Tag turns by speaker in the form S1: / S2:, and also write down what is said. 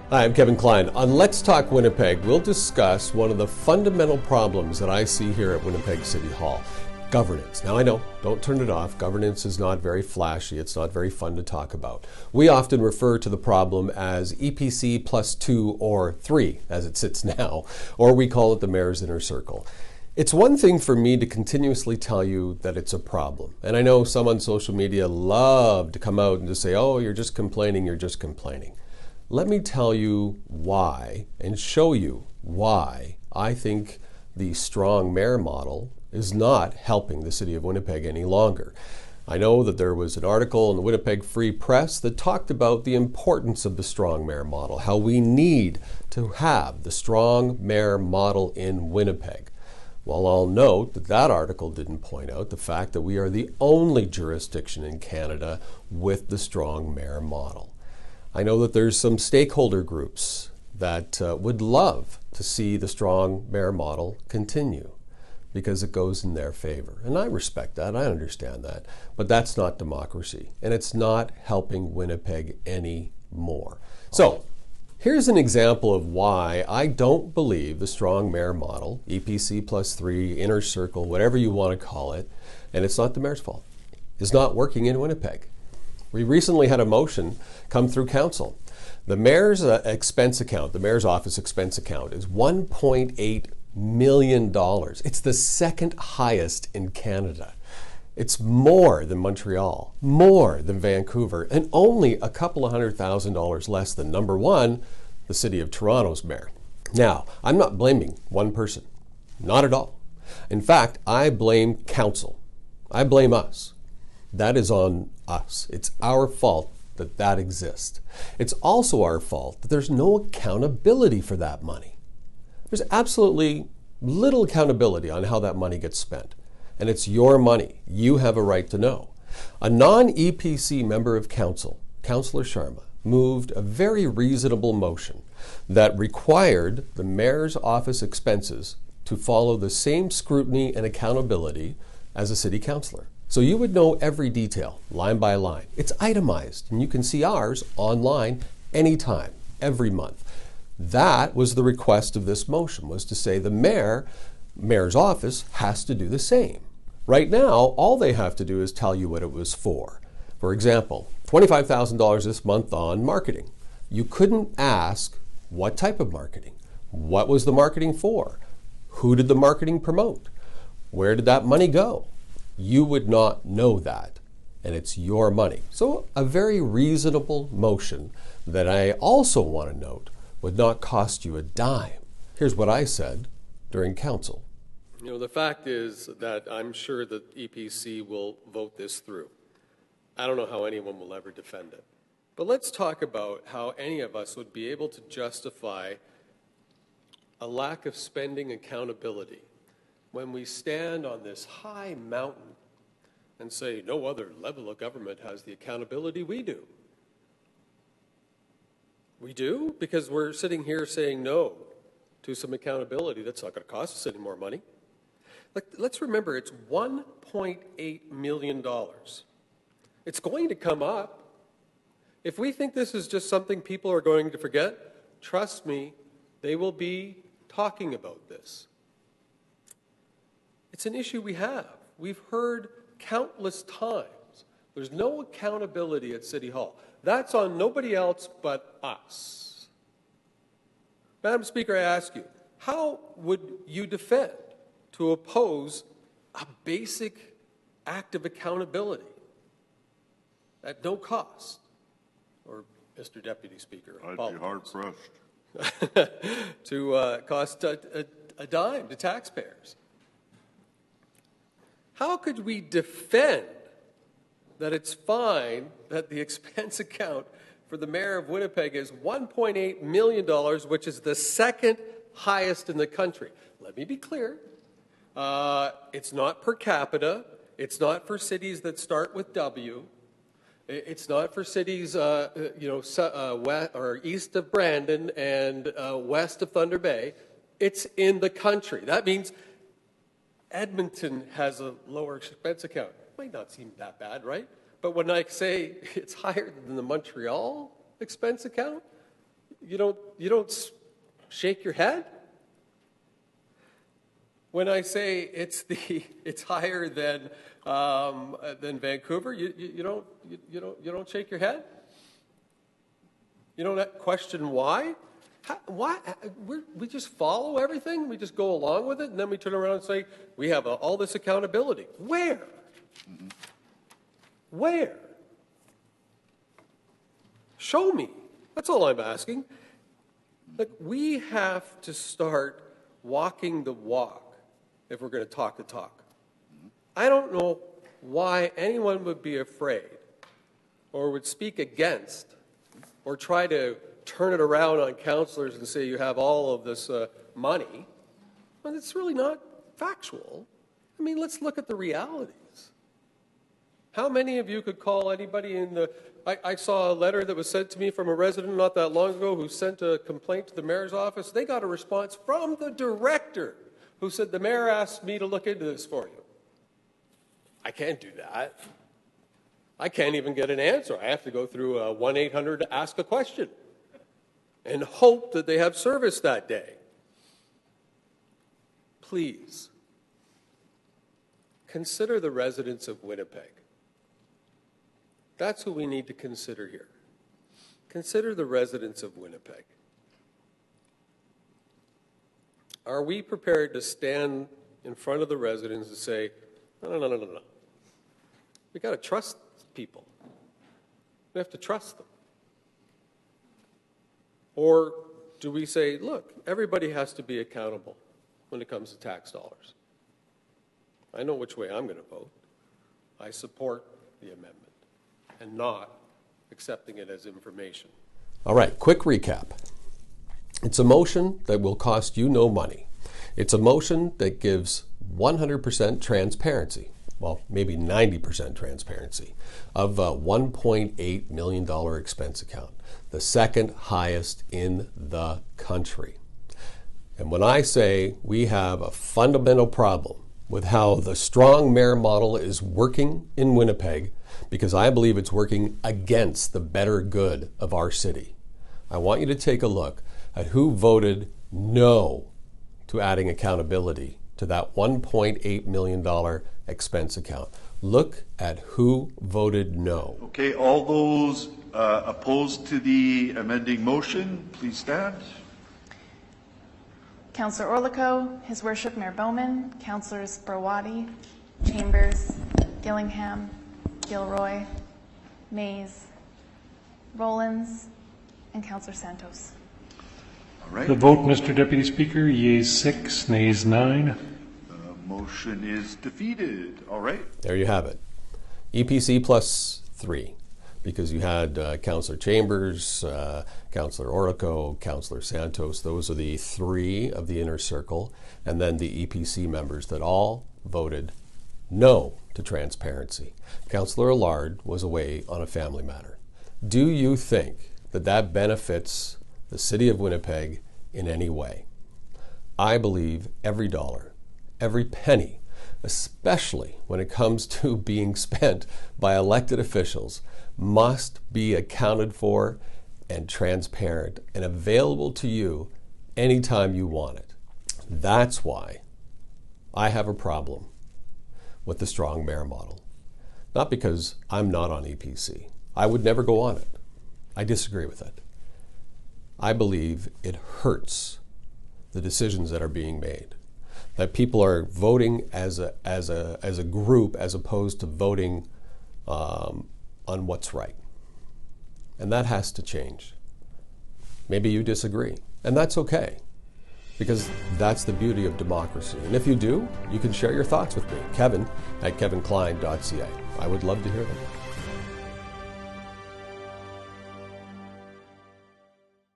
S1: Hi, I'm Kevin Klein. On Let's Talk Winnipeg, we'll discuss one of the fundamental problems that I see here at Winnipeg City Hall. Governance. Now I know, don't turn it off. Governance is not very flashy. It's not very fun to talk about. We often refer to the problem as EPC plus 2 or 3, as it sits now, or we call it the mayor's inner circle. It's one thing for me to continuously tell you that it's a problem. And I know some on social media love to come out and just say, oh, you're just complaining, you're just complaining. Let me tell you why and show you why I think the strong mayor model is not helping the city of Winnipeg any longer. I know that there was an article in the Winnipeg Free Press that talked about the importance of the strong mayor model, how we need to have the strong mayor model in Winnipeg. Well, I'll note that that article didn't point out the fact that we are the only jurisdiction in Canada with the strong mayor model. I know that there's some stakeholder groups that would love to see the strong mayor model continue because it goes in their favor. And I respect that, I understand that, but that's not democracy, and it's not helping Winnipeg anymore. So here's an example of why I don't believe the strong mayor model, EPC plus 3, inner circle, whatever you want to call it, and it's not the mayor's fault, is not working in Winnipeg. We recently had a motion come through council. The mayor's expense account, the mayor's office expense account is $1.8 million. It's the second highest in Canada. It's more than Montreal, more than Vancouver, and only a couple of $100,000 less than number one, the city of Toronto's mayor. Now, I'm not blaming one person, not at all. In fact, I blame council. I blame us. That is on us. It's our fault that that exists. It's also our fault that there's no accountability for that money. There's absolutely little accountability on how that money gets spent. And it's your money. You have a right to know. A non-EPC member of council, Councillor Sharma, moved a very reasonable motion that required the mayor's office expenses to follow the same scrutiny and accountability as a city councillor. So you would know every detail, line by line. It's itemized, and you can see ours online anytime, every month. That was the request of this motion, was to say the mayor's office has to do the same. Right now, all they have to do is tell you what it was for. For example, $25,000 this month on marketing. You couldn't ask what type of marketing, what was the marketing for, who did the marketing promote, where did that money go? You would not know that, and it's your money. So a very reasonable motion that I also want to note would not cost you a dime. Here's what I said during council. You know, the fact is that I'm sure that EPC will vote this through. I don't know how anyone will ever defend it. But let's talk about how any of us would be able to justify a lack of spending accountability when we stand on this high mountain and say no other level of government has the accountability we do. We do? Because we're sitting here saying no to some accountability that's not going to cost us any more money. Let's remember, it's $1.8 million. It's going to come up. If we think this is just something people are going to forget, trust me, they will be talking about this. It's an issue we have. We've heard countless times. There's no accountability at City Hall. That's on nobody else but us. Madam Speaker, I ask you, how would you defend to oppose a basic act of accountability at no cost? Or, Mr. Deputy Speaker,
S2: I'd be hard-pressed.
S1: to cost a dime to taxpayers. How could we defend that it's fine that the expense account for the mayor of Winnipeg is $1.8 million, which is the second highest in the country? Let me be clear. It's not per capita. It's not for cities that start with W. It's not for cities, west or east of Brandon and west of Thunder Bay. It's in the country. That means Edmonton has a lower expense account. It might not seem that bad, right? But when I say it's higher than the Montreal expense account, You don't shake your head? When I say it's higher than Vancouver, you don't shake your head? You don't question why? Why? We just follow everything? We just go along with it, and then we turn around and say, we have all this accountability. Where? Mm-hmm. Where? Show me. That's all I'm asking. Like, we have to start walking the walk if we're going to talk the talk. I don't know why anyone would be afraid or would speak against or try to turn it around on councillors and say you have all of this money. But it's really not factual. I mean, let's look at the realities. How many of you could call anybody in the... I saw a letter that was sent to me from a resident not that long ago who sent a complaint to the mayor's office. They got a response from the director who said, the mayor asked me to look into this for you. I can't do that. I can't even get an answer. I have to go through 1-800 to ask a question and hope that they have service that day. Please, consider the residents of Winnipeg. That's who we need to consider here. Consider the residents of Winnipeg. Are we prepared to stand in front of the residents and say, no. We got to trust people. We have to trust them. Or do we say, look, everybody has to be accountable when it comes to tax dollars? I know which way I'm going to vote. I support the amendment and not accepting it as information. All right, quick recap. It's a motion that will cost you no money. It's a motion that gives 100% transparency, well, maybe 90% transparency, of a $1.8 million expense account, the second highest in the country. And when I say we have a fundamental problem with how the strong mayor model is working in Winnipeg, because I believe it's working against the better good of our city, I want you to take a look at who voted no to adding accountability to that $1.8 million expense account. Look at who voted no.
S2: Okay, all those opposed to the amending motion, please stand.
S3: Councillor Orlico, His Worship Mayor Bowman, Councillors Brawadi, Chambers, Gillingham, Gilroy, Mays, Rollins, and Councillor Santos.
S2: All right.
S4: The vote, Mr. Deputy Speaker, yeas 6, nays 9.
S2: Motion is defeated. All right.
S1: There you have it. EPC plus 3, because you had Councillor Chambers, Councillor Orlico, Councillor Santos. Those are the 3 of the inner circle, and then the EPC members that all voted no to transparency. Councillor Allard was away on a family matter. Do you think that that benefits the city of Winnipeg in any way? I believe every dollar, every penny, especially when it comes to being spent by elected officials, must be accounted for and transparent and available to you anytime you want it. That's why I have a problem with the strong mayor model. Not because I'm not on EPC. I would never go on it. I disagree with it. I believe it hurts the decisions that are being made. That people are voting as a group as opposed to voting on what's right. And that has to change. Maybe you disagree, and that's okay, because that's the beauty of democracy. And if you do, you can share your thoughts with me, Kevin at kevinklein.ca. I would love to hear them.